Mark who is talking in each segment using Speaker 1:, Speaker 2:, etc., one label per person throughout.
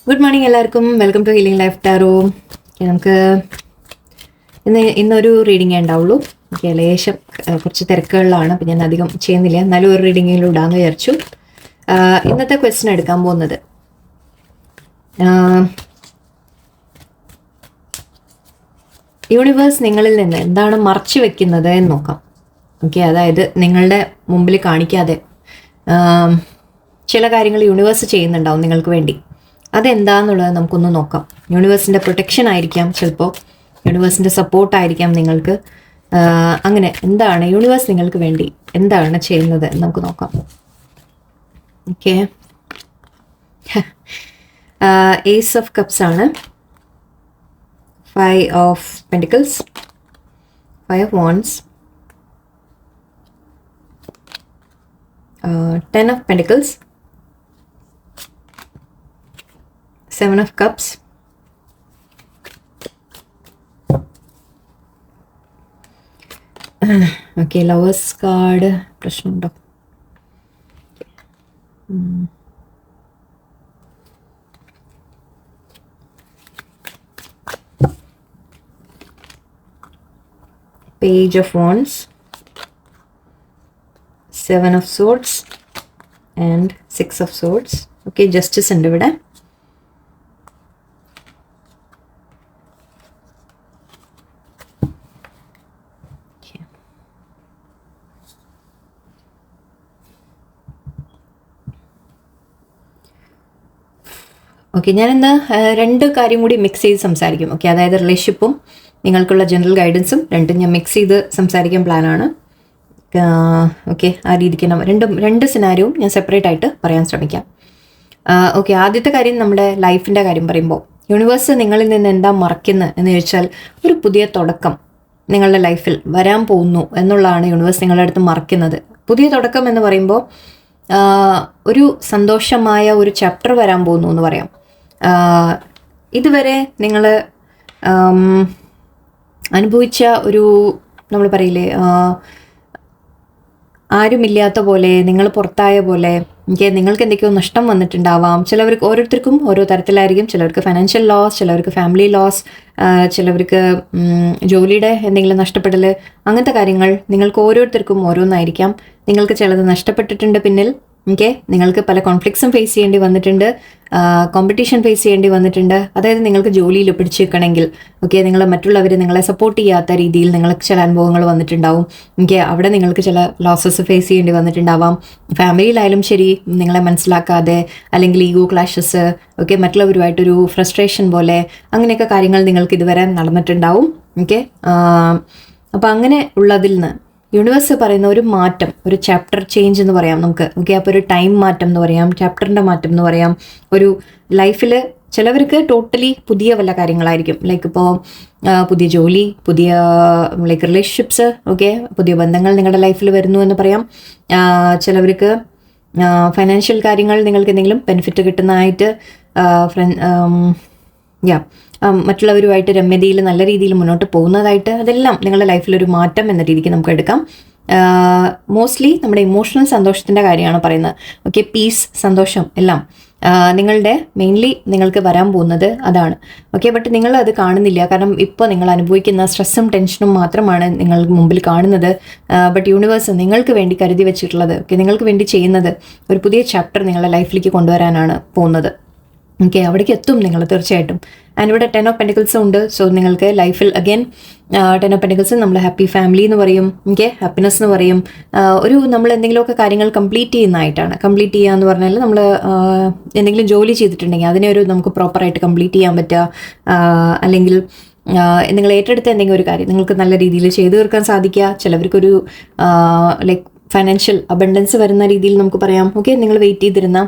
Speaker 1: Good morning എല്ലാവർക്കും. Welcome to healing life tarot. നമുക്ക് ഇന്നൊരു റീഡിങ്ങേ ഉണ്ടാവുള്ളൂ. ഓക്കെ, ലേശം കുറച്ച് തിരക്കുകളിലാണ്, അപ്പം ഞാൻ അധികം ചെയ്യുന്നില്ല. എന്നാലും ഒരു റീഡിങ്ങിലും ഇടാമെന്ന് വിചാരിച്ചു. ഇന്നത്തെ ക്വസ്റ്റ്യൻ എടുക്കാൻ പോകുന്നത് യൂണിവേഴ്സ് നിങ്ങളിൽ നിന്ന് എന്താണ് മറച്ചു വെക്കുന്നത് എന്ന് നോക്കാം. ഓക്കെ, അതായത് നിങ്ങളുടെ മുമ്പിൽ കാണിക്കാതെ ചില കാര്യങ്ങൾ യൂണിവേഴ്സ് ചെയ്യുന്നുണ്ടാവും നിങ്ങൾക്ക് വേണ്ടി. അതെന്താന്നുള്ളത് നമുക്കൊന്ന് നോക്കാം. യൂണിവേഴ്സിൻ്റെ പ്രൊട്ടക്ഷൻ ആയിരിക്കാം, ചിലപ്പോൾ യൂണിവേഴ്സിൻ്റെ സപ്പോർട്ടായിരിക്കാം നിങ്ങൾക്ക്. അങ്ങനെ എന്താണ് യൂണിവേഴ്സ് നിങ്ങൾക്ക് വേണ്ടി എന്താണ് ചെയ്യുന്നത് എന്ന് നമുക്ക് നോക്കാം. ഓക്കെ, ഏസ് ഓഫ് കപ്സ് ആണ്, 5 of pentacles, 5 of wands, 10 of pentacles, 7 of cups, okay, lovers card, പ്രശ്നമുണ്ടോ? Page of wands, 7 of swords and 6 of swords. Okay, justice ഉണ്ട് ഇവിടെ. ഓക്കെ, ഞാനിന്ന് 2 കാര്യം കൂടി മിക്സ് ചെയ്ത് സംസാരിക്കും. ഓക്കെ, അതായത് റിലേഷൻഷിപ്പും നിങ്ങൾക്കുള്ള ജനറൽ ഗൈഡൻസും രണ്ടും ഞാൻ മിക്സ് ചെയ്ത് സംസാരിക്കാൻ പ്ലാനാണ്. ഓക്കെ, ആ രീതിക്ക് രണ്ട് സിനാരിയും ഞാൻ സെപ്പറേറ്റ് ആയിട്ട് പറയാൻ ശ്രമിക്കാം. ഓക്കെ, ആദ്യത്തെ കാര്യം നമ്മുടെ ലൈഫിൻ്റെ കാര്യം പറയുമ്പോൾ യൂണിവേഴ്സ് നിങ്ങളിൽ നിന്ന് എന്താ മറയ്ക്കുന്നത് എന്ന് ചോദിച്ചാൽ ഒരു പുതിയ തുടക്കം നിങ്ങളുടെ ലൈഫിൽ വരാൻ പോകുന്നു എന്നുള്ളതാണ് യൂണിവേഴ്സ് നിങ്ങളുടെ അടുത്ത് മറയ്ക്കുന്നത്. പുതിയ തുടക്കം എന്ന് പറയുമ്പോൾ ഒരു സന്തോഷമായ ഒരു ചാപ്റ്റർ വരാൻ പോകുന്നു എന്ന് പറയാം. ഇതുവരെ നിങ്ങൾ അനുഭവിച്ച ഒരു, നമ്മൾ പറയില്ലേ, ആരുമില്ലാത്ത പോലെ, നിങ്ങൾ പുറത്തായ പോലെ, നിങ്ങൾക്ക് എന്തൊക്കെയോ നഷ്ടം വന്നിട്ടുണ്ടാവാം. ചിലവർക്ക്, ഓരോരുത്തർക്കും ഓരോ തരത്തിലായിരിക്കും. ചിലവർക്ക് ഫൈനാൻഷ്യൽ ലോസ്, ചിലവർക്ക് ഫാമിലി ലോസ്, ചിലവർക്ക് ജോലിയുടെ എന്തെങ്കിലും നഷ്ടപ്പെടൽ, അങ്ങനത്തെ കാര്യങ്ങൾ നിങ്ങൾക്ക് ഓരോരുത്തർക്കും ഓരോന്നായിരിക്കാം. നിങ്ങൾക്ക് ചിലത് നഷ്ടപ്പെട്ടിട്ടുണ്ട് പിന്നിൽ. ഓക്കെ, നിങ്ങൾക്ക് പല കോൺഫ്ലിക്ട്സും ഫേസ് ചെയ്യേണ്ടി വന്നിട്ടുണ്ട്, കോമ്പറ്റീഷൻ ഫേസ് ചെയ്യേണ്ടി വന്നിട്ടുണ്ട്. അതായത് നിങ്ങൾക്ക് ജോലിയിൽ പിടിച്ചു നിൽക്കണമെങ്കിൽ, ഓക്കെ, നിങ്ങൾ മറ്റുള്ളവർ നിങ്ങളെ സപ്പോർട്ട് ചെയ്യാത്ത രീതിയിൽ നിങ്ങൾക്ക് ചില അനുഭവങ്ങൾ വന്നിട്ടുണ്ടാവും. ഓക്കെ, അവിടെ നിങ്ങൾക്ക് ചില ലോസസ് ഫേസ് ചെയ്യേണ്ടി വന്നിട്ടുണ്ടാവാം. ഫാമിലിയിലായാലും ശരി, നിങ്ങളെ മനസ്സിലാക്കാതെ, അല്ലെങ്കിൽ ഈഗോ ക്ലാഷസ്, ഓക്കെ, മറ്റുള്ളവരുമായിട്ടൊരു ഫ്രസ്ട്രേഷൻ പോലെ, അങ്ങനെയൊക്കെ കാര്യങ്ങൾ നിങ്ങൾക്ക് ഇതുവരെ നടന്നിട്ടുണ്ടാവും. ഓക്കെ, അപ്പോൾ അങ്ങനെ ഉള്ളതിൽ നിന്ന് യൂണിവേഴ്സ് പറയുന്ന ഒരു മാറ്റം, ഒരു ചാപ്റ്റർ ചേഞ്ച് എന്ന് പറയാം നമുക്ക്. ഓക്കെ, അപ്പോൾ ഒരു ടൈം മാറ്റം എന്ന് പറയാം, ചാപ്റ്ററിൻ്റെ മാറ്റം എന്ന് പറയാം. ഒരു ലൈഫിൽ ചിലവർക്ക് ടോട്ടലി പുതിയ വല്ല കാര്യങ്ങളായിരിക്കും. ലൈക്ക് ഇപ്പോൾ പുതിയ ജോലി, പുതിയ ലൈക്ക് റിലേഷൻഷിപ്സ്, ഓക്കെ, പുതിയ ബന്ധങ്ങൾ നിങ്ങളുടെ ലൈഫിൽ വരുന്നു എന്ന് പറയാം. ചിലവർക്ക് ഫൈനാൻഷ്യൽ കാര്യങ്ങൾ നിങ്ങൾക്ക് എന്തെങ്കിലും ബെനിഫിറ്റ് കിട്ടുന്നതായിട്ട്, മറ്റുള്ളവരുമായിട്ട് രമ്യതയിൽ നല്ല രീതിയിൽ മുന്നോട്ട് പോകുന്നതായിട്ട്, അതെല്ലാം നിങ്ങളുടെ ലൈഫിലൊരു മാറ്റം എന്ന രീതിക്ക് നമുക്ക് എടുക്കാം. മോസ്റ്റ്ലി നമ്മുടെ ഇമോഷണൽ സന്തോഷത്തിൻ്റെ കാര്യമാണ് പറയുന്നത്. ഓക്കെ, പീസ്, സന്തോഷം എല്ലാം നിങ്ങളുടെ മെയിൻലി നിങ്ങൾക്ക് വരാൻ പോകുന്നത് അതാണ്. ഓക്കെ, ബട്ട് നിങ്ങൾ അത് കാണുന്നില്ല. കാരണം ഇപ്പോൾ നിങ്ങൾ അനുഭവിക്കുന്ന സ്ട്രെസ്സും ടെൻഷനും മാത്രമാണ് നിങ്ങൾ മുമ്പിൽ കാണുന്നത്. ബട്ട് യൂണിവേഴ്സ് നിങ്ങൾക്ക് വേണ്ടി കരുതി വെച്ചിട്ടുള്ളത്, ഓക്കെ, നിങ്ങൾക്ക് വേണ്ടി ചെയ്യുന്നത് ഒരു പുതിയ ചാപ്റ്റർ നിങ്ങളുടെ ലൈഫിലേക്ക് കൊണ്ടുവരാനാണ് പോകുന്നത്. ഓക്കെ, അവിടേക്ക് എത്തും നിങ്ങൾ തീർച്ചയായിട്ടും. ആൻഡ് ഇവിടെ 10 ഓഫ് പെൻറ്റിക്കിൾസും ഉണ്ട്. സോ നിങ്ങൾക്ക് ലൈഫിൽ അഗൈൻ 10 ഓഫ് പെൻറ്റിക്കിൾസ് നമ്മൾ ഹാപ്പി ഫാമിലി എന്ന് പറയും. ഓക്കെ, ഹാപ്പിനെസ് എന്ന് പറയും. ഒരു നമ്മൾ എന്തെങ്കിലുമൊക്കെ കാര്യങ്ങൾ കംപ്ലീറ്റ് ചെയ്യുന്നതായിട്ടാണ്. കംപ്ലീറ്റ് ചെയ്യുക എന്ന് പറഞ്ഞാൽ നമ്മൾ എന്തെങ്കിലും ജോലി ചെയ്തിട്ടുണ്ടെങ്കിൽ അതിനെ ഒരു നമുക്ക് പ്രോപ്പറായിട്ട് കംപ്ലീറ്റ് ചെയ്യാൻ പറ്റുക, അല്ലെങ്കിൽ നിങ്ങൾ ഏറ്റെടുത്ത എന്തെങ്കിലും ഒരു കാര്യം നിങ്ങൾക്ക് നല്ല രീതിയിൽ ചെയ്തു തീർക്കാൻ സാധിക്കുക. ചിലവർക്കൊരു ലൈക്ക് ഫൈനാൻഷ്യൽ അബണ്ടൻസ് വരുന്ന രീതിയിൽ നമുക്ക് പറയാം. ഓക്കെ, നിങ്ങൾ വെയിറ്റ് ചെയ്തിരുന്ന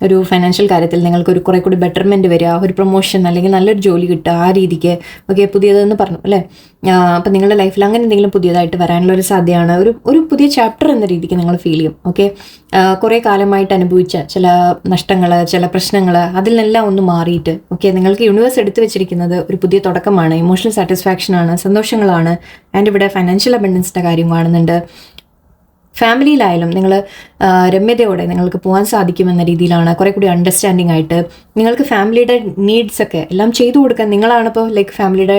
Speaker 1: ഒരു ഫൈനാൻഷ്യൽ കാര്യത്തിൽ നിങ്ങൾക്കൊരു കുറേ കൂടി ബെറ്റർമെൻറ്റ് വരിക, ഒരു പ്രൊമോഷൻ അല്ലെങ്കിൽ നല്ലൊരു ജോലി കിട്ടുക, ആ രീതിക്ക്. ഓക്കെ, പുതിയതെന്ന് പറഞ്ഞു അല്ലേ. അപ്പം നിങ്ങളുടെ ലൈഫിൽ അങ്ങനെ എന്തെങ്കിലും പുതിയതായിട്ട് വരാനുള്ളൊരു സാധ്യതയാണ്. ഒരു പുതിയ ചാപ്റ്റർ എന്ന രീതിക്ക് നിങ്ങൾ ഫീൽ ചെയ്യും. ഓക്കെ, കുറേ കാലമായിട്ട് അനുഭവിച്ച ചില നഷ്ടങ്ങൾ, ചില പ്രശ്നങ്ങൾ, അതിൽ നിന്നെല്ലാം ഒന്ന് മാറിയിട്ട്, ഓക്കെ, നിങ്ങൾക്ക് യൂണിവേഴ്സ് എടുത്തു വെച്ചിരിക്കുന്നത് ഒരു പുതിയ തുടക്കമാണ്, ഇമോഷണൽ സാറ്റിസ്ഫാക്ഷനാണ്, സന്തോഷങ്ങളാണ്. ആൻഡ് ഇവിടെ ഫൈനാൻഷ്യൽ അബണ്ടൻസിൻ്റെ കാര്യം കാണുന്നുണ്ട്. ഫാമിലിയിലായാലും നിങ്ങൾ രമ്യതയോടെ നിങ്ങൾക്ക് പോകാൻ സാധിക്കുമെന്ന രീതിയിലാണ്, കുറെ കൂടി അണ്ടർസ്റ്റാൻഡിങ് ആയിട്ട് നിങ്ങൾക്ക് ഫാമിലിയുടെ നീഡ്സ് ഒക്കെ എല്ലാം ചെയ്തു കൊടുക്കാൻ നിങ്ങളാണിപ്പോൾ ലൈക്ക് ഫാമിലിയുടെ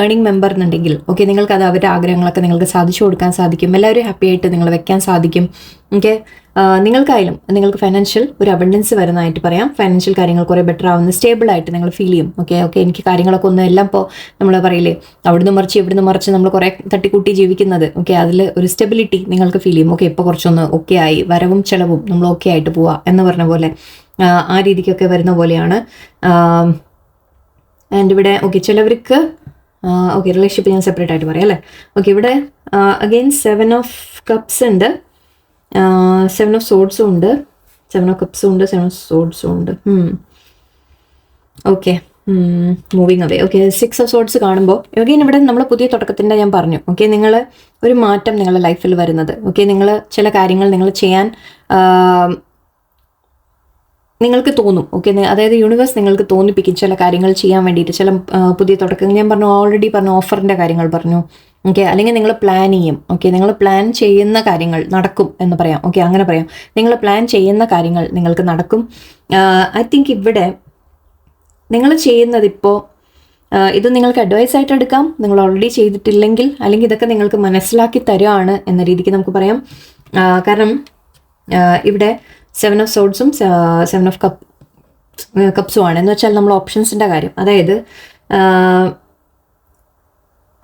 Speaker 1: ഏർണിംഗ് മെമ്പർ എന്നുണ്ടെങ്കിൽ ഓക്കെ, നിങ്ങൾക്ക് അത് അവരുടെ ആഗ്രഹങ്ങളൊക്കെ നിങ്ങൾക്ക് സാധിച്ചു കൊടുക്കാൻ സാധിക്കും. എല്ലാവരും ഹാപ്പി ആയിട്ട് നിങ്ങൾ വെക്കാൻ സാധിക്കും. ഓക്കെ, നിങ്ങൾക്കായാലും നിങ്ങൾക്ക് ഫൈനാൻഷ്യൽ ഒരു അബണ്ടൻസ് വരുന്നതായിട്ട് പറയാം. ഫൈനാൻഷ്യൽ കാര്യങ്ങൾ കുറേ ബെറ്റർ ആവുന്ന സ്റ്റേബിൾ ആയിട്ട് നിങ്ങൾ ഫീൽ ചെയ്യും. ഓക്കെ എനിക്ക് കാര്യങ്ങളൊക്കെ ഒന്നും എല്ലാം ഇപ്പോൾ നമ്മൾ പറയില്ലേ അവിടുന്ന് മറിച്ച് ഇവിടുന്ന് മറിച്ച് നമ്മൾ കുറേ തട്ടിക്കൂട്ടി ജീവിക്കുന്നത്, ഓക്കെ അതിൽ ഒരു സ്റ്റെബിലിറ്റി നിങ്ങൾക്ക് ഫീൽ ചെയ്യും. ഓക്കെ ഇപ്പോൾ കുറച്ചൊന്ന് ഓക്കെ ആയി, വരവും ചെലവും നമ്മൾ ഓക്കെ ആയിട്ട് പോവാ എന്ന് പറഞ്ഞ പോലെ ആ രീതിക്കൊക്കെ വരുന്ന പോലെയാണ്. ആൻഡ് ഇവിടെ ഓക്കെ ചിലവർക്ക് ഓക്കെ റിലേഷൻഷിപ്പ് ഞാൻ സെപ്പറേറ്റ് ആയിട്ട് പറയാം അല്ലേ. ഓക്കെ ഇവിടെ അഗെയിൻ 7 of Cups ഉണ്ട്, 7 of Swords ഉണ്ട്, 7 of Cups ഉണ്ട്, 7 of Swords ഉണ്ട്. Okay moving away. Okay 6 of Swords കാണുമ്പോൾ അഗെയിൻ ഇവിടെ നമ്മൾ പുതിയ തുടക്കത്തിൻ്റെ ഞാൻ പറഞ്ഞു. ഓക്കെ നിങ്ങൾ ഒരു മാറ്റം നിങ്ങളുടെ ലൈഫിൽ വരുന്നത്, ഓക്കെ നിങ്ങൾ ചില കാര്യങ്ങൾ നിങ്ങൾ ചെയ്യാൻ നിങ്ങൾക്ക് തോന്നും. ഓക്കെ അതായത് യൂണിവേഴ്സ് നിങ്ങൾക്ക് തോന്നിപ്പിക്കും ചില കാര്യങ്ങൾ ചെയ്യാൻ വേണ്ടിയിട്ട്, ചില പുതിയ തുടക്കങ്ങൾ ഞാൻ പറഞ്ഞു, ഓൾറെഡി പറഞ്ഞു ഓഫറിൻ്റെ കാര്യങ്ങൾ പറഞ്ഞു. ഓക്കെ അല്ലെങ്കിൽ നിങ്ങൾ പ്ലാൻ ചെയ്യും. ഓക്കെ നിങ്ങൾ പ്ലാൻ ചെയ്യുന്ന കാര്യങ്ങൾ നടക്കും എന്ന് പറയാം. ഓക്കെ അങ്ങനെ പറയാം, നിങ്ങൾ പ്ലാൻ ചെയ്യുന്ന കാര്യങ്ങൾ നിങ്ങൾക്ക് നടക്കും. ഐ തിങ്ക് ഇവിടെ നിങ്ങൾ ചെയ്യുന്നത് ഇപ്പോൾ ഇത് നിങ്ങൾക്ക് അഡ്വൈസ് ആയിട്ട് എടുക്കാം, നിങ്ങൾ ഓൾറെഡി ചെയ്തിട്ടില്ലെങ്കിൽ, അല്ലെങ്കിൽ ഇതൊക്കെ നിങ്ങൾക്ക് മനസ്സിലാക്കി തരുവാണ് എന്ന രീതിക്ക് നമുക്ക് പറയാം. കാരണം ഇവിടെ 7 of Swordsഉം 7 of Cupsഉം ആണ്. എന്ന് വെച്ചാൽ നമ്മൾ ഓപ്ഷൻസിൻ്റെ കാര്യം, അതായത്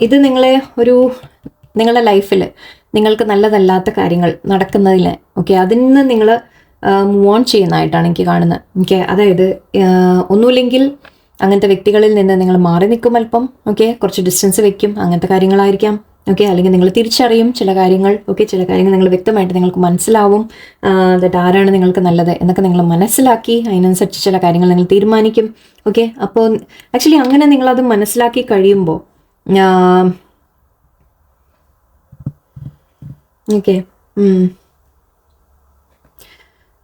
Speaker 1: ഇത് നിങ്ങളെ നിങ്ങളുടെ ലൈഫിൽ നിങ്ങൾക്ക് നല്ലതല്ലാത്ത കാര്യങ്ങൾ നടക്കുന്നതിൽ ഓക്കെ അതിൽ നിന്ന് നിങ്ങൾ മൂവ് ഓൺ ചെയ്യുന്നതായിട്ടാണ് എനിക്ക് കാണുന്നത്. ഓക്കെ അതായത് ഒന്നുമില്ലെങ്കിൽ അങ്ങനത്തെ വ്യക്തികളിൽ നിന്ന് നിങ്ങൾ മാറി നിൽക്കും അല്പം. ഓക്കെ കുറച്ച് ഡിസ്റ്റൻസ് വെക്കും, അങ്ങനത്തെ കാര്യങ്ങളായിരിക്കാം. ഓക്കെ അല്ലെങ്കിൽ നിങ്ങൾ തിരിച്ചറിയും ചില കാര്യങ്ങൾ. ഓക്കെ ചില കാര്യങ്ങൾ നിങ്ങൾ വ്യക്തമായിട്ട് നിങ്ങൾക്ക് മനസ്സിലാവും ദറ്റ് ആരാണ് നിങ്ങൾക്ക് നല്ലത് എന്നൊക്കെ നിങ്ങൾ മനസ്സിലാക്കി അതിനനുസരിച്ച് ചില കാര്യങ്ങൾ നിങ്ങൾ തീരുമാനിക്കും. ഓക്കെ അപ്പോൾ ആക്ച്വലി അങ്ങനെ നിങ്ങളത് മനസ്സിലാക്കി കഴിയുമ്പോൾ ഓക്കെ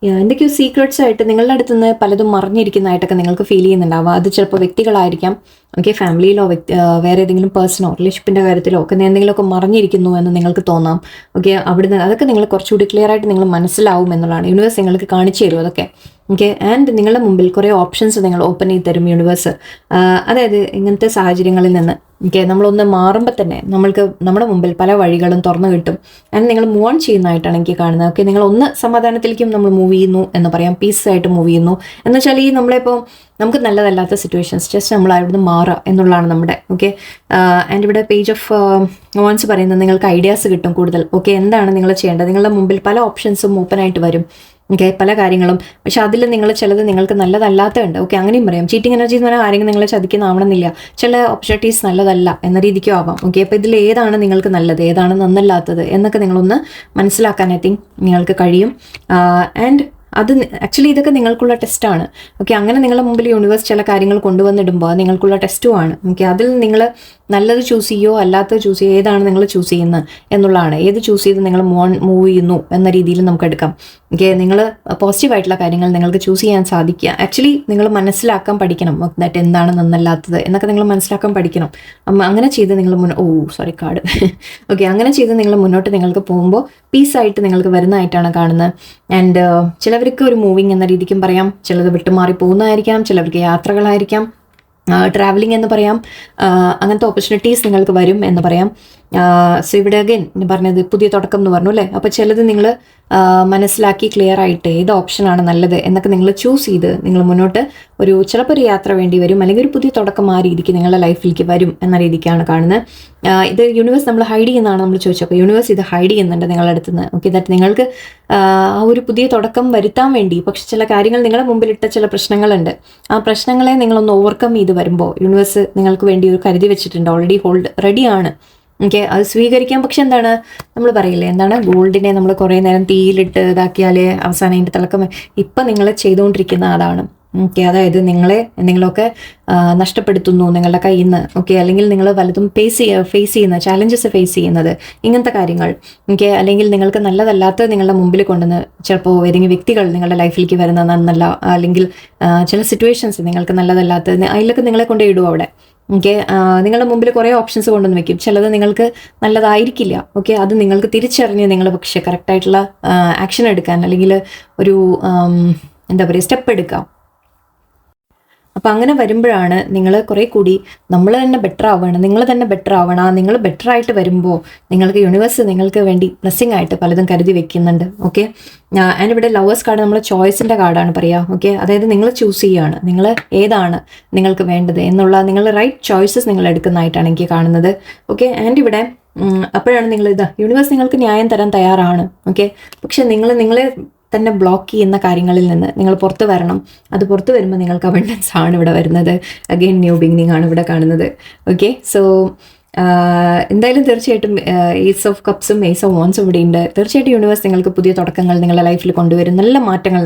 Speaker 1: എന്തൊക്കെയോ സീക്രട്സ് ആയിട്ട് നിങ്ങളുടെ അടുത്ത് നിന്ന് പലതും മറിഞ്ഞിരിക്കുന്നതായിട്ടൊക്കെ നിങ്ങൾക്ക് ഫീൽ ചെയ്യുന്നുണ്ടാവുക. അത് ചിലപ്പോൾ വ്യക്തികളായിരിക്കാം, ഓക്കെ ഫാമിലിയിലോ വേറെ ഏതെങ്കിലും പേഴ്സണോ റിലേഷൻഷിപ്പിൻ്റെ കാര്യത്തിലോ ഒക്കെ എന്തെങ്കിലുമൊക്കെ മറിഞ്ഞിരിക്കുന്നു എന്ന് നിങ്ങൾക്ക് തോന്നാം. ഓക്കെ അവിടുന്ന് അതൊക്കെ നിങ്ങൾ കുറച്ചുകൂടി ക്ലിയർ ആയിട്ട് നിങ്ങൾ മനസ്സിലാവും എന്നുള്ളതാണ്. യൂണിവേഴ്സ് നിങ്ങൾക്ക് കാണിച്ചു തരും അതൊക്കെ. ഓക്കെ ആൻഡ് നിങ്ങളുടെ മുമ്പിൽ കുറേ ഓപ്ഷൻസ് നിങ്ങൾ ഓപ്പൺ ചെയ്ത് തരും യൂണിവേഴ്സ്. അതായത് ഇങ്ങനത്തെ സാഹചര്യങ്ങളിൽ നിന്ന് ഓക്കെ നമ്മളൊന്ന് മാറുമ്പോൾ തന്നെ നമ്മുടെ മുമ്പിൽ പല വഴികളും തുറന്നു കിട്ടും. ആൻഡ് നിങ്ങൾ മൂവ് ഓൺ ചെയ്യുന്നതായിട്ടാണ് എനിക്ക് കാണുന്നത്. ഓക്കെ നിങ്ങൾ ഒന്ന് സമാധാനത്തിലേക്കും നമ്മൾ മൂവ് ചെയ്യുന്നു എന്ന് പറയാം, പീസായിട്ട് മൂവ് ചെയ്യുന്നു എന്ന് വെച്ചാൽ ഈ നമ്മളിപ്പോൾ നമുക്ക് നല്ലതല്ലാത്ത സിറ്റുവേഷൻസ് ജസ്റ്റ് നമ്മൾ അവിടുന്ന് മാറുക എന്നുള്ളതാണ് നമ്മുടെ. ഓക്കെ ആൻഡ് ഇവിടെ പേജ് ഓഫ് വാൻസ് പറയുന്നത് നിങ്ങൾക്ക് ഐഡിയാസ് കിട്ടും കൂടുതൽ. ഓക്കെ എന്താണ് നിങ്ങൾ ചെയ്യേണ്ടത്, നിങ്ങളുടെ മുമ്പിൽ പല ഓപ്ഷൻസും ഓപ്പൺ ആയിട്ട് വരും. ഓക്കെ പല കാര്യങ്ങളും, പക്ഷെ അതിൽ നിങ്ങൾ ചിലത് നിങ്ങൾക്ക് നല്ലതല്ലാത്തതുണ്ട്. ഓക്കെ അങ്ങനെയും പറയാം. ചീറ്റിംഗ് എനർജി എന്ന് പറഞ്ഞാൽ ആരെങ്കിലും നിങ്ങളെ ചതിക്കുന്നതാവണമെന്നില്ല, ചില ഓപ്പർച്യൂണിറ്റീസ് നല്ലതല്ല എന്ന രീതിക്കും ആവാം. ഓക്കെ അപ്പോൾ ഇതിൽ ഏതാണ് നിങ്ങൾക്ക് നല്ലത്, ഏതാണ് നന്നല്ലാത്തത് എന്നൊക്കെ നിങ്ങളൊന്ന് മനസ്സിലാക്കാൻ ഐ തിങ്ക് നിങ്ങൾക്ക് കഴിയും. ആൻഡ് അത് ആക്ച്വലി ഇതൊക്കെ നിങ്ങൾക്കുള്ള ടെസ്റ്റാണ്. ഓക്കെ അങ്ങനെ നിങ്ങളുടെ മുമ്പിൽ യൂണിവേഴ്സ് ചില കാര്യങ്ങൾ കൊണ്ടുവന്നിടുമ്പോൾ അത് നിങ്ങൾക്കുള്ള ടെസ്റ്റുമാണ്. ഓക്കെ അതിൽ നിങ്ങൾ നല്ലത് ചൂസ് ചെയ്യുമോ അല്ലാത്തത് ചൂസ് ചെയ്യുമോ, ഏതാണ് നിങ്ങൾ ചൂസ് ചെയ്യുന്നത് എന്നുള്ളതാണ്. ഏത് ചൂസ് ചെയ്ത് നിങ്ങൾ മൂവ് ചെയ്യുന്നു എന്ന രീതിയിൽ നമുക്ക് എടുക്കാം. ഓക്കെ നിങ്ങൾ പോസിറ്റീവായിട്ടുള്ള കാര്യങ്ങൾ നിങ്ങൾക്ക് ചൂസ് ചെയ്യാൻ സാധിക്കുക. ആക്ച്വലി നിങ്ങൾ മനസ്സിലാക്കാൻ പഠിക്കണം ദാറ്റ് എന്താണ് നന്നല്ലാത്തത് എന്നൊക്കെ നിങ്ങൾ മനസ്സിലാക്കാൻ പഠിക്കണം. അങ്ങനെ ചെയ്ത് നിങ്ങൾ കാർഡ് ഓക്കെ അങ്ങനെ ചെയ്ത് നിങ്ങൾ മുന്നോട്ട് നിങ്ങൾക്ക് പോകുമ്പോൾ പീസായിട്ട് നിങ്ങൾക്ക് വരുന്നതായിട്ടാണ് കാണുന്നത്. ആൻഡ് ചിലവർക്ക് ഒരു മൂവിങ് എന്ന രീതിക്കും പറയാം, ചിലത് വിട്ടുമാറി പോകുന്നതായിരിക്കാം, ചിലവർക്ക് യാത്രകളായിരിക്കാം, ട്രാവലിംഗ് എന്ന് പറയാം. അങ്ങനത്തെ ഓപ്പർച്യൂണിറ്റീസ് നിങ്ങൾക്ക് വരും എന്ന് പറയാം. സോ ഇവിടെ അഗൈൻ പറഞ്ഞത് പുതിയ തുടക്കം എന്ന് പറഞ്ഞു അല്ലേ. അപ്പോൾ ചിലത് നിങ്ങൾ മനസ്സിലാക്കി ക്ലിയർ ആയിട്ട് ഏത് ഓപ്ഷനാണ് നല്ലത് എന്നൊക്കെ നിങ്ങൾ ചൂസ് ചെയ്ത് നിങ്ങൾ മുന്നോട്ട് ചിലപ്പോൾ ഒരു യാത്ര വേണ്ടി വരും, അല്ലെങ്കിൽ ഒരു പുതിയ തുടക്കം ആ രീതിക്ക് നിങ്ങളുടെ ലൈഫിലേക്ക് വരും എന്ന രീതിക്കാണ് കാണുന്നത്. ഇത് യൂണിവേഴ്സ് നമ്മൾ ഹൈഡ് ചെയ്യുന്നതാണ് നമ്മൾ ചോദിച്ചപ്പോൾ യൂണിവേഴ്സ് ഇത് ഹൈഡ് ചെയ്യുന്നുണ്ട് നിങ്ങളുടെ അടുത്ത് നിന്ന്. ഓക്കെ ദാറ്റ് നിങ്ങൾക്ക് ആ ഒരു പുതിയ തുടക്കം വരുത്താൻ വേണ്ടി, പക്ഷെ ചില കാര്യങ്ങൾ നിങ്ങളുടെ മുമ്പിലിട്ട ചില പ്രശ്നങ്ങളുണ്ട്, ആ പ്രശ്നങ്ങളെ നിങ്ങളൊന്ന് ഓവർകം ചെയ്ത് വരുമ്പോൾ യൂണിവേഴ്സ് നിങ്ങൾക്ക് വേണ്ടി ഒരു കരുതി വെച്ചിട്ടുണ്ട്, ഓൾറെഡി റെഡിയാണ്. ഓക്കെ അത് സ്വീകരിക്കാം. പക്ഷെ എന്താണ് നമ്മൾ പറയില്ലേ, എന്താണ് ഗോൾഡിനെ നമ്മൾ കുറേ നേരം തീയിലിട്ട് ഇതാക്കിയാൽ അവസാനം അതിൻ്റെ തിളക്കം ഇപ്പം നിങ്ങൾ ചെയ്തുകൊണ്ടിരിക്കുന്ന അതാണ്. ഓക്കെ അതായത് നിങ്ങളെ എന്തെങ്കിലുമൊക്കെ നഷ്ടപ്പെടുത്തുന്നു നിങ്ങളുടെ കയ്യിൽ നിന്ന്. ഓക്കെ അല്ലെങ്കിൽ നിങ്ങൾ വലുതും ഫേസ് ചെയ്യുന്ന ചാലഞ്ചസ് ഫേസ് ചെയ്യുന്നത് ഇങ്ങനത്തെ കാര്യങ്ങൾ. ഓക്കെ അല്ലെങ്കിൽ നിങ്ങൾക്ക് നല്ലതല്ലാത്തത് നിങ്ങളുടെ മുമ്പിൽ കൊണ്ടുവന്ന് ചിലപ്പോൾ ഏതെങ്കിലും വ്യക്തികൾ നിങ്ങളുടെ ലൈഫിലേക്ക് വരുന്ന നന്നല്ല, അല്ലെങ്കിൽ ചില സിറ്റുവേഷൻസ് നിങ്ങൾക്ക് നല്ലതല്ലാത്തത് അതിലൊക്കെ നിങ്ങളെ കൊണ്ട് ഇടും അവിടെ. ഓക്കെ, നിങ്ങളുടെ മുമ്പിൽ കുറേ ഓപ്ഷൻസ് കൊണ്ടുവന്ന് വെക്കും. ചിലത് നിങ്ങൾക്ക് നല്ലതായിരിക്കില്ല. ഓക്കെ, അത് നിങ്ങൾക്ക് തിരിച്ചറിഞ്ഞ് നിങ്ങൾ പക്ഷേ കറക്റ്റായിട്ടുള്ള ആക്ഷൻ എടുക്കാൻ അല്ലെങ്കിൽ ഒരു എന്താ പറയുക സ്റ്റെപ്പ് എടുക്കാം. അപ്പം അങ്ങനെ വരുമ്പോഴാണ് നിങ്ങൾ കുറേ കൂടി നമ്മൾ തന്നെ ബെറ്റർ ആവുകയാണ്, നിങ്ങൾ തന്നെ ബെറ്റർ ആവണം. നിങ്ങൾ ബെറ്റർ ആയിട്ട് വരുമ്പോൾ നിങ്ങൾക്ക് യൂണിവേഴ്സ് നിങ്ങൾക്ക് വേണ്ടി ബ്ലെസ്സിങ് ആയിട്ട് പലതും കരുതി വെക്കുന്നുണ്ട്. ഓക്കെ, ആൻഡ് ഇവിടെ ലവേഴ്സ് കാർഡ് നമ്മൾ ചോയ്സിൻ്റെ കാർഡാണ് പറയുക. ഓക്കെ, അതായത് നിങ്ങൾ ചൂസ് ചെയ്യുകയാണ് നിങ്ങൾ ഏതാണ് നിങ്ങൾക്ക് വേണ്ടത് എന്നുള്ള നിങ്ങൾ റൈറ്റ് ചോയ്സസ് നിങ്ങൾ എടുക്കുന്നതായിട്ടാണ് എനിക്ക് കാണുന്നത്. ഓക്കെ, ആൻഡ് ഇവിടെ അപ്പോഴാണ് നിങ്ങൾ യൂണിവേഴ്സ് നിങ്ങൾക്ക് ന്യായം തരാൻ തയ്യാറാണ്. ഓക്കെ, പക്ഷെ നിങ്ങളെ തന്നെ ബ്ലോക്ക് ചെയ്യുന്ന കാര്യങ്ങളിൽ നിന്ന് നിങ്ങൾ പുറത്ത് വരണം. അത് പുറത്ത് വരുമ്പോൾ നിങ്ങൾക്ക് അബണ്ടൻസ് ആണ് ഇവിടെ വരുന്നത്. അഗെയിൻ ന്യൂ ബിഗിനിങ് ആണ് ഇവിടെ കാണുന്നത്. ഓക്കെ, സോ എന്തായാലും തീർച്ചയായിട്ടും ഏസ് ഓഫ് കപ്സും ഏസ് ഓഫ് വോൺസും ഇവിടെ ഉണ്ട്. തീർച്ചയായിട്ടും യൂണിവേഴ്സ് നിങ്ങൾക്ക് പുതിയ തുടക്കങ്ങൾ നിങ്ങളുടെ ലൈഫിൽ കൊണ്ടുവരും. നല്ല മാറ്റങ്ങൾ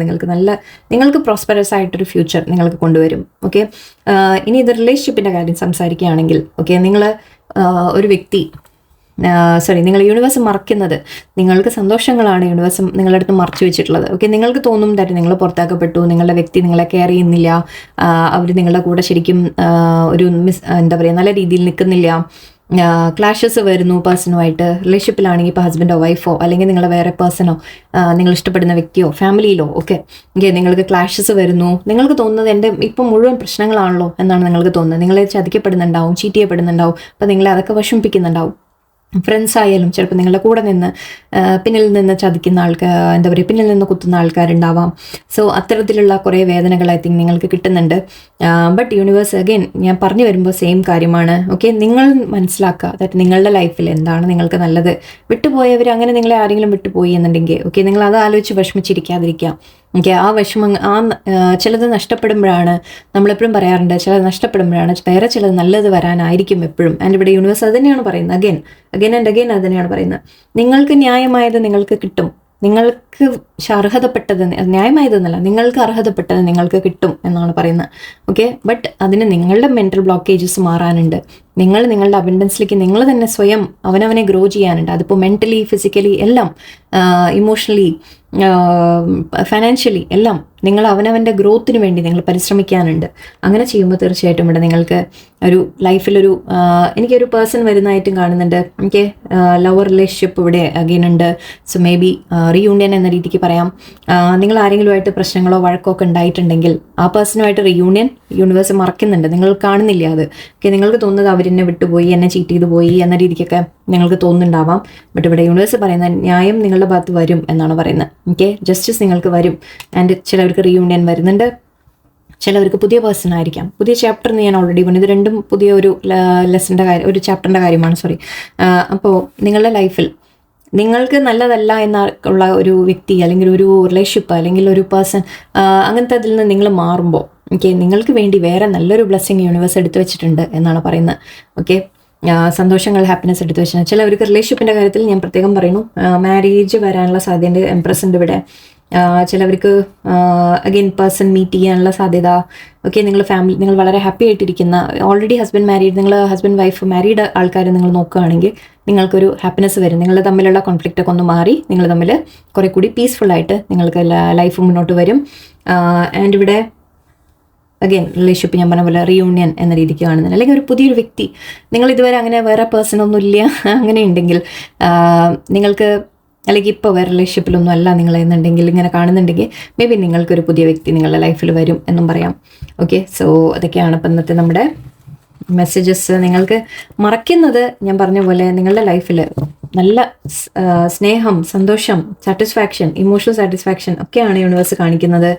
Speaker 1: നിങ്ങൾക്ക് പ്രോസ്പെറസ് ആയിട്ടൊരു ഫ്യൂച്ചർ നിങ്ങൾക്ക് കൊണ്ടുവരും. ഓക്കെ, ഇനി ഇത് റിലേഷൻഷിപ്പിൻ്റെ കാര്യം സംസാരിക്കുകയാണെങ്കിൽ, ഓക്കെ, നിങ്ങൾ ഒരു വ്യക്തി നിങ്ങൾ യൂണിവേഴ്സ് മറക്കുന്നത് നിങ്ങൾക്ക് സന്തോഷങ്ങളാണ് യൂണിവേഴ്സ് നിങ്ങളുടെ അടുത്ത് മറച്ചു വെച്ചിട്ടുള്ളത്. ഓക്കെ, നിങ്ങൾക്ക് തോന്നും തരും നിങ്ങൾ പുറത്താക്കപ്പെട്ടു, നിങ്ങളുടെ വ്യക്തി നിങ്ങളെ കെയർ ചെയ്യുന്നില്ല, അവർ നിങ്ങളുടെ കൂടെ ശരിക്കും ഒരു എന്താ പറയുക നല്ല രീതിയിൽ നിൽക്കുന്നില്ല, ക്ലാഷസ് വരുന്നു പേഴ്സണുമായിട്ട്. റിലേഷൻഷിപ്പിലാണെങ്കിൽ ഇപ്പോൾ ഹസ്ബൻഡോ വൈഫോ അല്ലെങ്കിൽ നിങ്ങളെ വേറെ പേഴ്സണോ നിങ്ങൾ ഇഷ്ടപ്പെടുന്ന വ്യക്തിയോ ഫാമിലിയിലോ ഒക്കെ നിങ്ങൾക്ക് ക്ലാഷസ് വരുന്നു. നിങ്ങൾക്ക് തോന്നുന്നത് എൻ്റെ ഇപ്പം മുഴുവൻ പ്രശ്നങ്ങളാണല്ലോ എന്നാണ് നിങ്ങൾക്ക് തോന്നുന്നത്. നിങ്ങളെ ചതിക്കപ്പെടുന്നുണ്ടാവും, ചീറ്റ് ചെയ്യപ്പെടുന്നുണ്ടാവും, അപ്പോൾ നിങ്ങളെ അതൊക്കെ വിഷമിപ്പിക്കുന്നുണ്ടാവും. ഫ്രണ്ട്സ് ആയാലും ചിലപ്പോൾ നിങ്ങളുടെ കൂടെ നിന്ന് പിന്നിൽ നിന്ന് ചതിക്കുന്ന എന്താ പറയുക പിന്നിൽ നിന്ന് കുത്തുന്ന ആൾക്കാരുണ്ടാവാം. സോ അത്തരത്തിലുള്ള കുറേ വേദനകൾ ഐ തിങ്ക് നിങ്ങൾക്ക് കിട്ടുന്നുണ്ട്. ബട്ട് യൂണിവേഴ്സ് അഗെയിൻ ഞാൻ പറഞ്ഞു വരുമ്പോൾ സെയിം കാര്യമാണ്. ഓക്കെ, നിങ്ങൾ മനസ്സിലാക്കുക ദാറ്റ് നിങ്ങളുടെ ലൈഫിൽ എന്താണ് നിങ്ങൾക്ക് നല്ലത്. വിട്ടുപോയവർ അങ്ങനെ നിങ്ങളെ ആരെങ്കിലും വിട്ടുപോയി എന്നുണ്ടെങ്കിൽ ഓക്കെ, നിങ്ങൾ അത് ആലോചിച്ച് വിഷമിച്ചിരിക്കാതിരിക്കുക. ഓക്കെ, ആ വിഷമം ചിലത് നഷ്ടപ്പെടുമ്പോഴാണ് നമ്മളെപ്പോഴും പറയാറുണ്ട്, ചിലത് നഷ്ടപ്പെടുമ്പോഴാണ് വേറെ ചിലത് നല്ലത് വരാനായിരിക്കും എപ്പോഴും. ആൻഡ് ഇവിടെ യൂണിവേഴ്സ് അത് തന്നെയാണ് പറയുന്നത്. അഗൈൻ ആൻഡ് അഗൈൻ അത് തന്നെയാണ് പറയുന്നത്. നിങ്ങൾക്ക് ന്യായമായത് നിങ്ങൾക്ക് കിട്ടും, നിങ്ങൾക്ക് അർഹതപ്പെട്ടത് ന്യായമായതെന്നല്ല, നിങ്ങൾക്ക് അർഹതപ്പെട്ടത് നിങ്ങൾക്ക് കിട്ടും എന്നാണ് പറയുന്നത്. ഓക്കെ, ബട്ട് അതിന് നിങ്ങളുടെ മെൻ്റൽ ബ്ലോക്കേജസ് മാറാനുണ്ട്. നിങ്ങളുടെ അബൻഡൻസിലേക്ക് നിങ്ങൾ തന്നെ സ്വയം അവനവനെ ഗ്രോ ചെയ്യാനുണ്ട്. അതിപ്പോൾ മെൻ്റലി, ഫിസിക്കലി എല്ലാം, ഇമോഷണലി, ഫൈനാൻഷ്യലി എല്ലാം നിങ്ങൾ അവനവൻ്റെ ഗ്രോത്തിന് വേണ്ടി നിങ്ങൾ പരിശ്രമിക്കാനുണ്ട്. അങ്ങനെ ചെയ്യുമ്പോൾ തീർച്ചയായിട്ടും ഇവിടെ നിങ്ങൾക്ക് ഒരു ലൈഫിലൊരു എനിക്കൊരു പേഴ്സൺ വരുന്നതായിട്ടും കാണുന്നുണ്ട്. എനിക്ക് ലവർ റിലേഷൻഷിപ്പ് ഇവിടെ അഗെയിൻ ഉണ്ട്. സോ മേ ബി റീയൂണിയൻ എന്ന രീതിക്ക് പറയാം. നിങ്ങൾ ആരെങ്കിലുമായിട്ട് പ്രശ്നങ്ങളോ വഴക്കോ ഒക്കെ ഉണ്ടായിട്ടുണ്ടെങ്കിൽ ആ പേഴ്സണുമായിട്ട് റീയൂണിയൻ യൂണിവേഴ്സ് മറക്കുന്നുണ്ട്. നിങ്ങൾ കാണുന്നില്ല അത്. ഓക്കെ, നിങ്ങൾക്ക് തോന്നുന്നത് അവരെന്നെ വിട്ടുപോയി, എന്നെ ചീറ്റ് ചെയ്തു പോയി എന്ന രീതിക്കൊക്കെ നിങ്ങൾക്ക് തോന്നുന്നുണ്ടാവാം. ബട്ട് ഇവിടെ യൂണിവേഴ്സ് പറയുന്ന ന്യായം നിങ്ങളുടെ ഭാഗത്ത് വരും എന്നാണ് പറയുന്നത്. ഓക്കെ, ജസ്റ്റിസ് നിങ്ങൾക്ക് വരും. ആൻഡ് ചിലവർക്ക് റീയൂണിയൻ വരുന്നുണ്ട്, ചിലവർക്ക് പുതിയ പേഴ്സൺ ആയിരിക്കാം. പുതിയ ചാപ്റ്റർ ഞാൻ ഓൾറെഡി പറഞ്ഞു. ഇത് രണ്ടും പുതിയ ഒരു ലെസൻ്റെ കാര്യം, ഒരു ചാപ്റ്ററിൻ്റെ കാര്യമാണ്. അപ്പോൾ നിങ്ങളുടെ ലൈഫിൽ നിങ്ങൾക്ക് നല്ലതല്ല എന്നുള്ള ഒരു വ്യക്തി അല്ലെങ്കിൽ ഒരു റിലേഷൻഷിപ്പ് അല്ലെങ്കിൽ ഒരു പേഴ്സൺ അങ്ങനത്തെ അതിൽ നിന്ന് നിങ്ങൾ മാറുമ്പോൾ ഓക്കെ, നിങ്ങൾക്ക് വേണ്ടി വേറെ നല്ലൊരു ബ്ലെസ്സിങ് യൂണിവേഴ്സ് എടുത്തു വെച്ചിട്ടുണ്ട് എന്നാണ് പറയുന്നത്. ഓക്കെ, സന്തോഷങ്ങൾ, ഹാപ്പിനെസ് എടുത്തു വെച്ചാൽ ചിലവർക്ക് റിലേഷൻഷിപ്പിൻ്റെ കാര്യത്തിൽ ഞാൻ പ്രത്യേകം പറയുന്നു, മാരേജ് വരാനുള്ള സാധ്യത എംപ്രസ് ഉണ്ട് ഇവിടെ. ചിലവർക്ക് അഗെയിൻ പേഴ്സൺ മീറ്റ് ചെയ്യാനുള്ള സാധ്യത. ഓക്കെ, നിങ്ങൾ വളരെ ഹാപ്പി ആയിട്ടിരിക്കുന്ന ഓൾറെഡി നിങ്ങൾ ഹസ്ബൻഡ് വൈഫ് മാരീഡ് ആൾക്കാർ നിങ്ങൾ നോക്കുകയാണെങ്കിൽ നിങ്ങൾക്കൊരു ഹാപ്പിനെസ് വരും. നിങ്ങൾ തമ്മിലുള്ള കോൺഫ്ലിക്റ്റ് ഒക്കെ ഒന്ന് മാറി നിങ്ങൾ തമ്മിൽ കുറേ കൂടി പീസ്ഫുള്ളായിട്ട് നിങ്ങൾക്ക് ലൈഫ് മുന്നോട്ട് വരും. ആൻഡ് ഇവിടെ അഗെയിൻ റിലേഷൻഷിപ്പ് ഞാൻ പറഞ്ഞ പോലെ റീയൂണിയൻ എന്ന രീതിക്ക് കാണുന്നുണ്ട്. അല്ലെങ്കിൽ ഒരു പുതിയൊരു വ്യക്തി, നിങ്ങൾ ഇതുവരെ അങ്ങനെ വേറെ പേഴ്സണൊന്നും ഇല്ല അങ്ങനെ ഉണ്ടെങ്കിൽ നിങ്ങൾക്ക്, അല്ലെങ്കിൽ ഇപ്പോൾ വേറെ റിലേഷൻഷിപ്പിലൊന്നും അല്ല നിങ്ങൾ എന്നുണ്ടെങ്കിൽ ഇങ്ങനെ കാണുന്നുണ്ടെങ്കിൽ മേ ബി നിങ്ങൾക്കൊരു പുതിയ വ്യക്തി നിങ്ങളുടെ ലൈഫിൽ വരും എന്നും പറയാം. ഓക്കെ, സോ അതൊക്കെയാണ് ഇപ്പം ഇന്നത്തെ നമ്മുടെ മെസ്സേജസ്. നിങ്ങൾക്ക് മറക്കുന്നത് ഞാൻ പറഞ്ഞ പോലെ നിങ്ങളുടെ ലൈഫിൽ നല്ല സ്നേഹം, സന്തോഷം, സാറ്റിസ്ഫാക്ഷൻ, ഇമോഷണൽ സാറ്റിസ്ഫാക്ഷൻ ഒക്കെയാണ് യൂണിവേഴ്സ് കാണിക്കുന്നത്.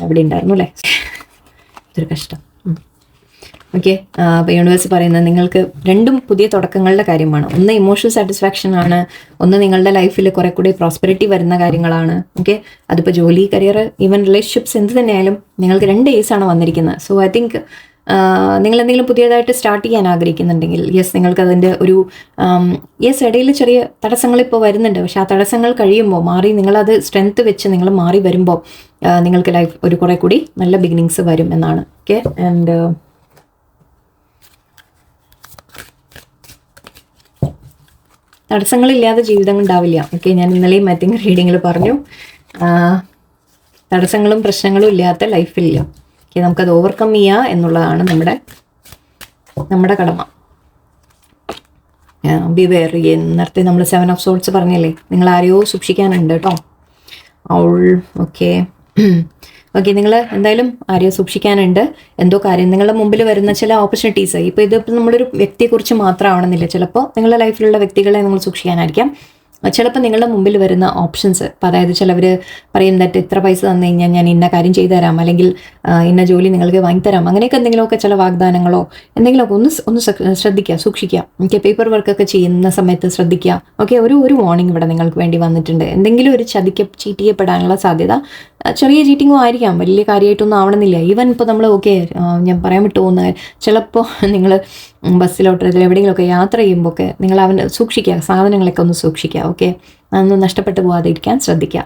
Speaker 1: ഇവിടെ ഉണ്ടായിരുന്നു അല്ലേ, ഇതൊരു കഷ്ടം. ഓക്കെ, അപ്പോൾ യൂണിവേഴ്സ് പറയുന്നത് നിങ്ങൾക്ക് രണ്ടും പുതിയ തുടക്കങ്ങളുടെ കാര്യമാണ്. ഒന്ന് ഇമോഷണൽ സാറ്റിസ്ഫാക്ഷൻ ആണ്, ഒന്ന് നിങ്ങളുടെ ലൈഫിൽ കുറെ കൂടി പ്രോസ്പെരിറ്റി വരുന്ന കാര്യങ്ങളാണ്. ഓക്കെ, അതിപ്പോൾ ജോലി, കരിയർ, ഈവൻ റിലേഷൻഷിപ്സ് എന്ത് തന്നെയായാലും നിങ്ങൾക്ക് 2 ഏസാണ് വന്നിരിക്കുന്നത്. സോ ഐ തിങ്ക് നിങ്ങൾ എന്തെങ്കിലും പുതിയതായിട്ട് സ്റ്റാർട്ട് ചെയ്യാൻ ആഗ്രഹിക്കുന്നുണ്ടെങ്കിൽ യെസ്, നിങ്ങൾക്ക് അതിൻ്റെ ഒരു ഇടയിൽ ചെറിയ തടസ്സങ്ങൾ ഇപ്പോൾ വരുന്നുണ്ട്. പക്ഷെ ആ തടസ്സങ്ങൾ കഴിയുമ്പോൾ മാറി നിങ്ങളത് സ്ട്രെങ്ത് വെച്ച് നിങ്ങൾ മാറി വരുമ്പോൾ നിങ്ങൾക്ക് ലൈഫ് ഒരു കുറെ കൂടി നല്ല ബിഗിനിങ്സ് വരും എന്നാണ്. ഓക്കെ, ആൻഡ് തടസ്സങ്ങളില്ലാതെ ജീവിതം ഉണ്ടാവില്ല. ഓക്കെ, ഞാൻ ഇന്നലെയും ഐ തിങ്ക് റീഡിങ്ങിൽ പറഞ്ഞു, തടസ്സങ്ങളും പ്രശ്നങ്ങളും ഇല്ലാത്ത ലൈഫില്ല. ഓക്കെ, നമുക്കത് ഓവർകം ചെയ്യുക എന്നുള്ളതാണ് നമ്മുടെ നമ്മുടെ കടമ. ബിവെയർ. നേരത്തെ നമ്മൾ 7 ഓഫ് സോൾസ് പറഞ്ഞില്ലേ, നിങ്ങൾ ആരെയോ സൂക്ഷിക്കാനുണ്ട് കേട്ടോ. ഓക്കെ ഓക്കെ, നിങ്ങൾ എന്തായാലും ആരെയോ സൂക്ഷിക്കാനുണ്ട്. എന്തോ കാര്യം നിങ്ങളുടെ മുമ്പിൽ വരുന്ന ചില ഓപ്പർച്യൂണിറ്റീസ്, ഇപ്പോൾ ഇതിപ്പോൾ നമ്മളൊരു വ്യക്തിയെക്കുറിച്ച് മാത്രമാവണമെന്നില്ല. ചിലപ്പോൾ നിങ്ങളുടെ ലൈഫിലുള്ള വ്യക്തികളെ നിങ്ങൾ സൂക്ഷിക്കാനായിരിക്കാം. ചിലപ്പോൾ നിങ്ങളുടെ മുമ്പിൽ വരുന്ന ഓപ്ഷൻസ്, ഇപ്പോൾ അതായത് ചിലവർ പറയും ദാറ്റ് ഇത്ര പൈസ തന്നു കഴിഞ്ഞാൽ ഞാൻ ഇന്ന കാര്യം ചെയ്തു തരാം, അല്ലെങ്കിൽ ഇന്ന ജോലി നിങ്ങൾക്ക് വാങ്ങിത്തരാം, അങ്ങനെയൊക്കെ എന്തെങ്കിലുമൊക്കെ ചില വാഗ്ദാനങ്ങളോ എന്തെങ്കിലുമൊക്കെ ഒന്ന് ശ്രദ്ധിക്കുക, സൂക്ഷിക്കുക. ഓക്കെ, പേപ്പർ വർക്കൊക്കെ ചെയ്യുന്ന സമയത്ത് ശ്രദ്ധിക്കുക. ഓക്കെ, ഒരു വാർണിംഗ് ഇവിടെ നിങ്ങൾക്ക് വേണ്ടി വന്നിട്ടുണ്ട്. എന്തെങ്കിലും ഒരു ചീറ്റ് ചെയ്യപ്പെടാനുള്ള സാധ്യത, ചെറിയ ചീറ്റിങ്ങോ ആയിരിക്കാം, വലിയ കാര്യമായിട്ടൊന്നും ആവണമെന്നില്ല. ഈവൻ ഇപ്പോൾ നമ്മൾ ഞാൻ പറയാൻ വിട്ടു പോകുന്ന, ചിലപ്പോൾ നിങ്ങൾ ബസ്സിലോട്ട് എവിടെയെങ്കിലുമൊക്കെ യാത്ര ചെയ്യുമ്പോൾ ഒക്കെ നിങ്ങൾ സൂക്ഷിക്കുക, സാധനങ്ങളൊക്കെ ഒന്ന് സൂക്ഷിക്കുക. ഓക്കെ, അതൊന്നും നഷ്ടപ്പെട്ടു പോകാതെ ഇരിക്കാൻ ശ്രദ്ധിക്കുക.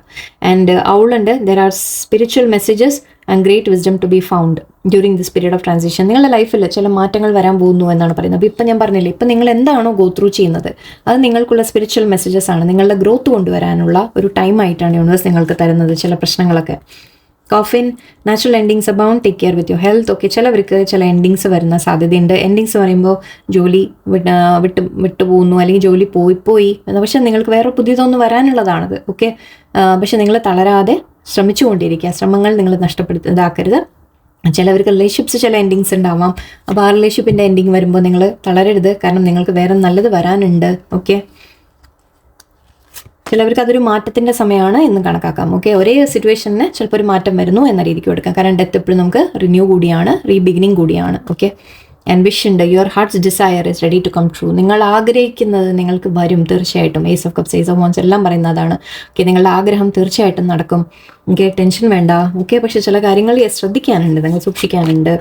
Speaker 1: ആൻഡ് ഔളുണ്ട്, there are spiritual messages and great wisdom to be found during this period of transition. നിങ്ങളുടെ ലൈഫിൽ ചില മാറ്റങ്ങൾ വരാൻ പോകുന്നു എന്നാണ് പറയുന്നത്. അപ്പോൾ ഇപ്പം ഞാൻ പറഞ്ഞില്ലേ, ഇപ്പം നിങ്ങൾ എന്താണോ ഗോ ത്രൂ ചെയ്യുന്നത് അത് നിങ്ങൾക്കുള്ള സ്പിരിച്വൽ മെസ്സേജസ് ആണ്. നിങ്ങളുടെ ഗ്രോത്ത് കൊണ്ടുവരാനുള്ള ഒരു ടൈം ആയിട്ടാണ് യൂണിവേഴ്സ് നിങ്ങൾക്ക് തരുന്നത് ചില പ്രശ്നങ്ങളൊക്കെ. Coffin, natural endings abound, take care with your health. Okay, ചിലവർക്ക് ചില എൻഡിങ്സ് വരുന്ന സാധ്യതയുണ്ട്. എൻഡിങ്സ് പറയുമ്പോൾ ജോലി വിട്ടുപോകുന്നു, അല്ലെങ്കിൽ ജോലി പോയി, പക്ഷെ നിങ്ങൾക്ക് വേറെ പുതിയതൊന്നും വരാനുള്ളതാണത്. ഓക്കെ, പക്ഷെ നിങ്ങൾ തളരാതെ ശ്രമിച്ചുകൊണ്ടിരിക്കുക. ശ്രമങ്ങൾ നിങ്ങൾ ഇതാക്കരുത്. ചിലവർക്ക് റിലേഷൻഷിപ്സ് ചില എൻഡിങ്സ് ഉണ്ടാവാം. അപ്പോൾ ആ റിലേഷൻഷിപ്പിൻ്റെ എൻഡിങ് വരുമ്പോൾ നിങ്ങൾ തളരരുത്, കാരണം നിങ്ങൾക്ക് വേറെ നല്ലത് വരാനുണ്ട്. ഓക്കെ, ചിലവർക്ക് അതൊരു മാറ്റത്തിൻ്റെ സമയമാണ് എന്ന് കണക്കാക്കാം. ഓക്കെ, ഒരേ സിറ്റുവേഷനിന് ചിലപ്പോൾ ഒരു മാറ്റം വരുന്നു എന്ന രീതിക്ക് എടുക്കാം. കാരണം ഡെത്ത് എപ്പോഴും നമുക്ക് റിന്യൂ കൂടിയാണ്, റീബിഗിനിങ് കൂടിയാണ്. ഓക്കെ, ആൻഡ് വിഷ് ഉണ്ട്, your heart's desire is ready to come true. നിങ്ങൾ ആഗ്രഹിക്കുന്നത് നിങ്ങൾക്ക് വരും തീർച്ചയായിട്ടും. Ace of cups, ace of wands എല്ലാം പറയുന്നതാണ്. ഓക്കെ, നിങ്ങളുടെ ആഗ്രഹം തീർച്ചയായിട്ടും നടക്കും. ഓക്കെ, ടെൻഷൻ വേണ്ട. ഓക്കെ, പക്ഷേ ചില കാര്യങ്ങൾ ശ്രദ്ധിക്കാനുണ്ട്, നിങ്ങൾ സൂക്ഷിക്കാനുണ്ട്.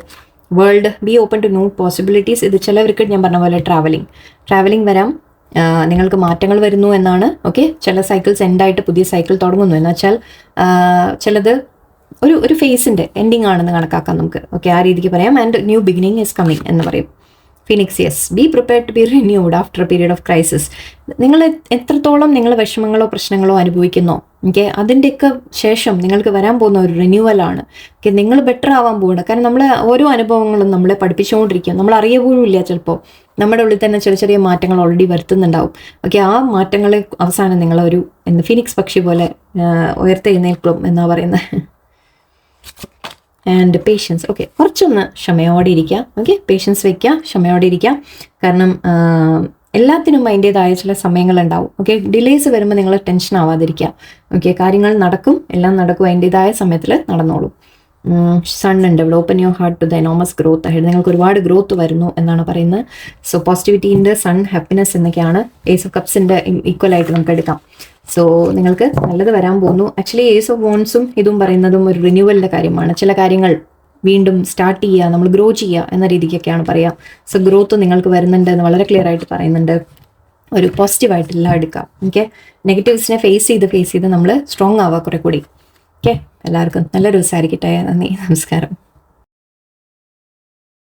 Speaker 1: World, be open to new possibilities. ഇത് ചിലവർക്ക് ഞാൻ പറഞ്ഞ പോലെ ട്രാവലിംഗ് വരാം. നിങ്ങൾക്ക് മാറ്റങ്ങൾ വരുന്നു എന്നാണ്. ഓക്കെ, ചില സൈക്കിൾസ് എൻഡായിട്ട് പുതിയ സൈക്കിൾ തുടങ്ങുന്നു എന്ന് വെച്ചാൽ ചിലത് ഒരു ഫേസിൻ്റെ എൻഡിങ് ആണെന്ന് കണക്കാക്കാം നമുക്ക്. ഓക്കെ, ആ രീതിക്ക് പറയാം. And new beginning is coming എന്ന് പറയും. Phoenix, yes, be prepared to be renewed after a period of crisis. നിങ്ങൾ എത്രത്തോളം നിങ്ങൾ വിഷമങ്ങളോ പ്രശ്നങ്ങളോ അനുഭവിക്കുന്നോ, ഓക്കെ, അതിൻ്റെയൊക്കെ ശേഷം നിങ്ങൾക്ക് വരാൻ പോകുന്ന ഒരു റിന്യൂവലാണ്. ഓക്കെ, നിങ്ങൾ ബെറ്റർ ആവാൻ പോകണം. കാരണം നമ്മൾ ഓരോ അനുഭവങ്ങളും നമ്മളെ പഠിപ്പിച്ചുകൊണ്ടിരിക്കും. നമ്മൾ അറിയ പോലും ഇല്ല, ചിലപ്പോൾ നമ്മുടെ ഉള്ളിൽ തന്നെ ചെറിയ മാറ്റങ്ങൾ ഓൾറെഡി വരുത്തുന്നുണ്ടാവും. ഓക്കെ, ആ മാറ്റങ്ങളെ അവസാനം നിങ്ങളൊരു ഫിനിക്സ് പക്ഷി പോലെ ഉയർത്തെഴുന്നേൽക്കും എന്നാണ് പറയുന്നത്. And patients. ഓക്കെ, കുറച്ചൊന്ന് ക്ഷമയോടെ ഇരിക്കുക. ഓക്കെ, പേഷ്യൻസ് വയ്ക്കുക, ക്ഷമയോടെ ഇരിക്കുക. കാരണം എല്ലാത്തിനും അതിൻ്റേതായ ചില സമയങ്ങളുണ്ടാവും. ഓക്കെ, ഡിലേസ് വരുമ്പോൾ നിങ്ങൾ ടെൻഷൻ ആവാതിരിക്കുക. ഓക്കെ, കാര്യങ്ങൾ നടക്കും, എല്ലാം നടക്കും, അതിൻ്റേതായ സമയത്തിൽ നടന്നോളും. സൺ ഉണ്ട് ഇവിടെ, open your heart to the enormous growth ahead. നിങ്ങൾക്ക് ഒരുപാട് ഗ്രോത്ത് വരുന്നു എന്നാണ് പറയുന്നത്. സോ പോസിറ്റിവിറ്റീൻ്റെ സൺ, ഹാപ്പിനെസ് എന്നൊക്കെയാണ് ഏസ് ഓഫ് കപ്സിൻ്റെ ഈക്വലായിട്ട് നമുക്ക് എടുക്കാം. സോ നിങ്ങൾക്ക് നല്ലത് വരാൻ പോകുന്നു. ആക്ച്വലി ഏസ് ഓഫ് വോൺസും ഇതും പറയുന്നതും ഒരു റിന്യൂവലിൻ്റെ കാര്യമാണ്. ചില കാര്യങ്ങൾ വീണ്ടും സ്റ്റാർട്ട് ചെയ്യുക, നമ്മൾ ഗ്രോ ചെയ്യുക എന്ന രീതിക്കൊക്കെയാണ് പറയുക. സോ ഗ്രോത്ത് നിങ്ങൾക്ക് വരുന്നുണ്ട് എന്ന് വളരെ ക്ലിയർ ആയിട്ട് പറയുന്നുണ്ട്. ഒരു പോസിറ്റീവായിട്ടെല്ലാം എടുക്കാം. ഓക്കെ, നെഗറ്റീവ്സിനെ ഫേസ് ചെയ്ത് നമ്മൾ സ്ട്രോങ് ആവുക കുറെ കൂടി. ഓക്കെ, എല്ലാവർക്കും നല്ലൊരു ദിവസമായിരിക്കട്ടെ. നന്ദി, നമസ്കാരം.